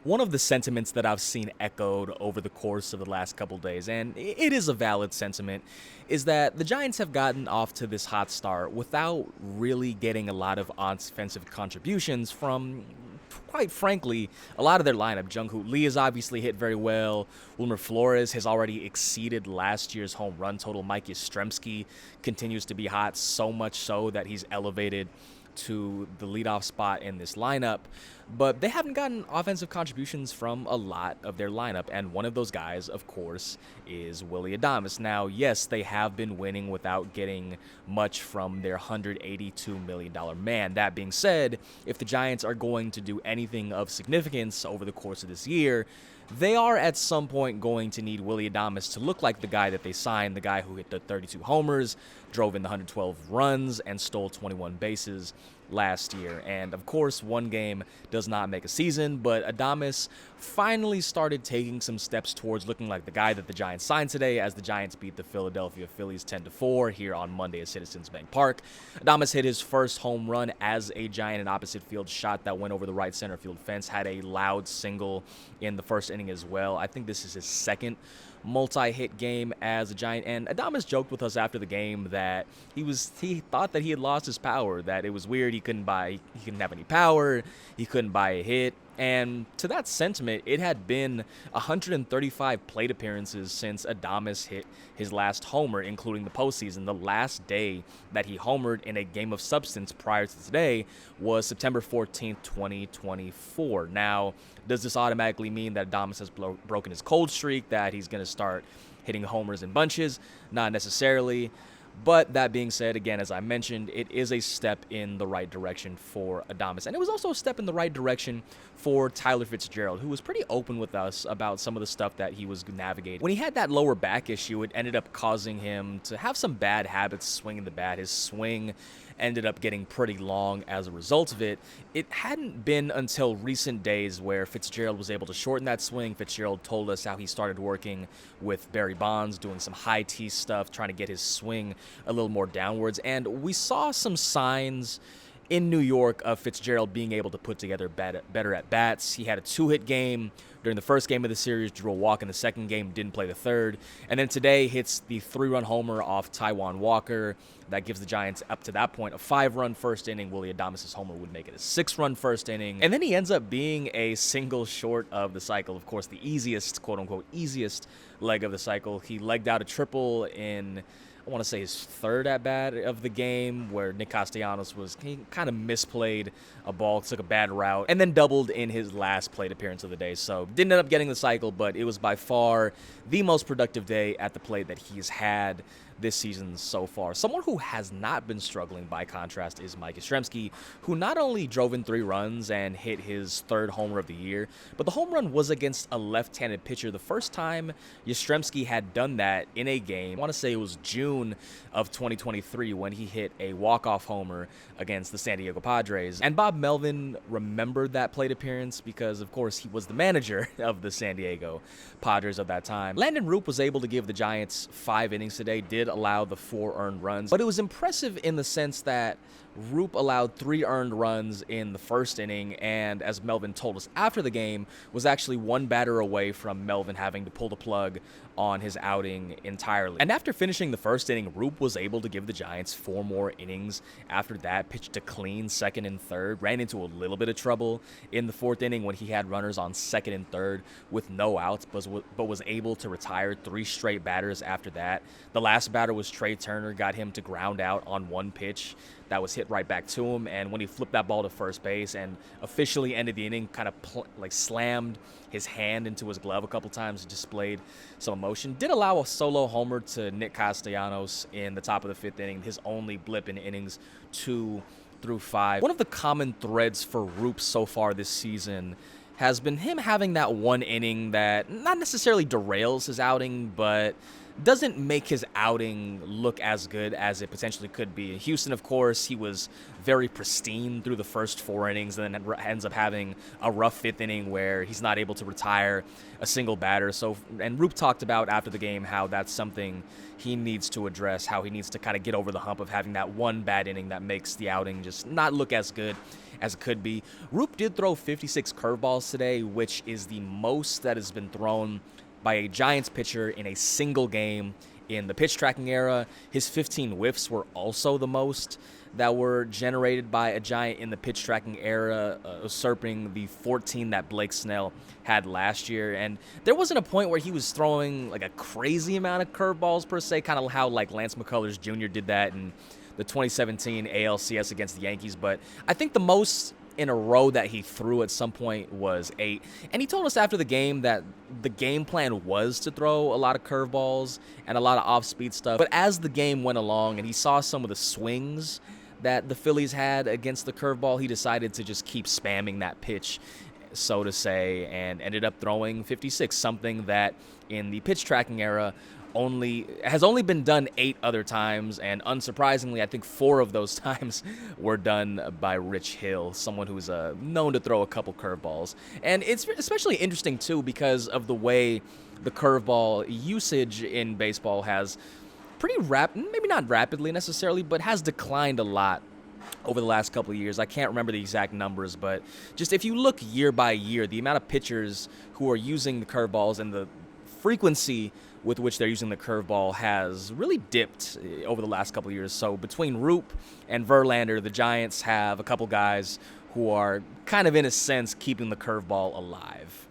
One of the sentiments that I've seen echoed over the course of the last couple days, and it is a valid sentiment, is that the Giants have gotten off to this hot start without really getting a lot of offensive contributions from, quite frankly, a lot of their lineup. Jung-Hoo Lee has obviously hit very well. Wilmer Flores has already exceeded last year's home run total. Mike Yastrzemski continues to be hot, so much so that he's elevated to the leadoff spot in this lineup, but they haven't gotten offensive contributions from a lot of their lineup, and one of those guys, of course, is Willy Adames. Now, yes, they have been winning without getting much from their $182 million man. That being said, if the Giants are going to do anything of significance over the course of this year, they are at some point going to need Willy Adames to look like the guy that they signed, the guy who hit the 32 homers, drove in the 112 runs, and stole 21 bases last year. And of course, one game does not make a season, but Adames finally started taking some steps towards looking like the guy that the Giants signed today, as the Giants beat the Philadelphia Phillies 10-4 here on Monday at Citizens Bank Park. Adames hit his first home run as a Giant, an opposite field shot that went over the right center field fence, had a loud single in the first inning as well. I think this is his second multi-hit game as a Giant, and Adames joked with us after the game that he thought that he had lost his power, that it was weird, he couldn't have any power, he couldn't buy a hit. And to that sentiment, it had been 135 plate appearances since Adames hit his last homer, including the postseason. The last day that he homered in a game of substance prior to today was September 14th, 2024. Now, does this automatically mean that Adames has broken his cold streak, that he's going to start hitting homers in bunches? Not necessarily. But that being said, again, as I mentioned, it is a step in the right direction for Adames. And it was also a step in the right direction for Tyler Fitzgerald, who was pretty open with us about some of the stuff that he was navigating. When he had that lower back issue, it ended up causing him to have some bad habits swinging the bat. His swing ended up getting pretty long as a result of it. It hadn't been until recent days where Fitzgerald was able to shorten that swing. Fitzgerald told us how he started working with Barry Bonds, doing some high tee stuff, trying to get his swing a little more downwards. And we saw some signs in New York of Fitzgerald being able to put together better at bats. He had a 2-hit game during the first game of the series, drew a walk in the second game, didn't play the third, and then today hits the 3-run homer off Taijuan Walker. That gives the Giants, up to that point, a 5-run first inning. Willy Adames' homer would make it a 6-run first inning, and then he ends up being a single short of the cycle. Of course, the easiest, quote-unquote, easiest leg of the cycle. He legged out a triple in, I want to say, his third at-bat of the game, where Nick Castellanos he kind of misplayed a ball, took a bad route, and then doubled in his last plate appearance of the day. So didn't end up getting the cycle, but it was by far the most productive day at the plate that he's had this season so far. Someone who has not been struggling, by contrast, is Mike Yastrzemski, who not only drove in 3 runs and hit his third homer of the year, but the home run was against a left-handed pitcher. The first time Yastrzemski had done that in a game, I want to say it was June of 2023, when he hit a walk-off homer against the San Diego Padres. And Bob Melvin remembered that plate appearance because, of course, he was the manager of the San Diego Padres of that time. Landon Rout was able to give the Giants 5 innings today, did allow the 4 earned runs, but it was impressive in the sense that Rout allowed 3 earned runs in the first inning, and as Melvin told us after the game, was actually 1 batter away from Melvin having to pull the plug on his outing entirely. And after finishing the first inning, Rout was able to give the Giants 4 more innings after that, pitched a clean second and third, ran into a little bit of trouble in the 4th inning when he had runners on second and third with no outs, but was able to retire 3 straight batters after that. The last batter was Trey Turner, got him to ground out on 1 pitch that was hit right back to him, and when he flipped that ball to first base and officially ended the inning, kind of slammed his hand into his glove a couple times, displayed some emotion. Did allow a solo homer to Nick Castellanos in the top of the 5th inning, his only blip in innings 2 through 5. One of the common threads for Rout so far this season has been him having that 1 inning that not necessarily derails his outing, but doesn't make his outing look as good as it potentially could be. Houston, of course, he was very pristine through the first 4 innings, and then ends up having a rough fifth inning where he's not able to retire a single batter. So, and Roop talked about after the game how that's something he needs to address, how he needs to kind of get over the hump of having that one bad inning that makes the outing just not look as good as it could be. Roop did throw 56 curveballs today, which is the most that has been thrown by a Giants pitcher in a single game in the pitch tracking era. His 15 whiffs were also the most that were generated by a Giant in the pitch tracking era, usurping the 14 that Blake Snell had last year. And there wasn't a point where he was throwing like a crazy amount of curveballs per se, kind of how like Lance McCullers Jr. did that in the 2017 ALCS against the Yankees. But I think the most in a row that he threw at some point was 8. And he told us after the game that the game plan was to throw a lot of curveballs and a lot of off-speed stuff. But as the game went along and he saw some of the swings that the Phillies had against the curveball, he decided to just keep spamming that pitch, so to say, and ended up throwing 56, something that in the pitch tracking era has only been done 8 other times, and unsurprisingly, I think 4 of those times were done by Rich Hill, someone who's known to throw a couple curveballs. And it's especially interesting, too, because of the way the curveball usage in baseball has maybe not rapidly necessarily, but has declined a lot over the last couple of years. I can't remember the exact numbers, but just if you look year by year, the amount of pitchers who are using the curveballs and the frequency with which they're using the curveball has really dipped over the last couple of years. So between Roop and Verlander, the Giants have a couple guys who are kind of, in a sense, keeping the curveball alive.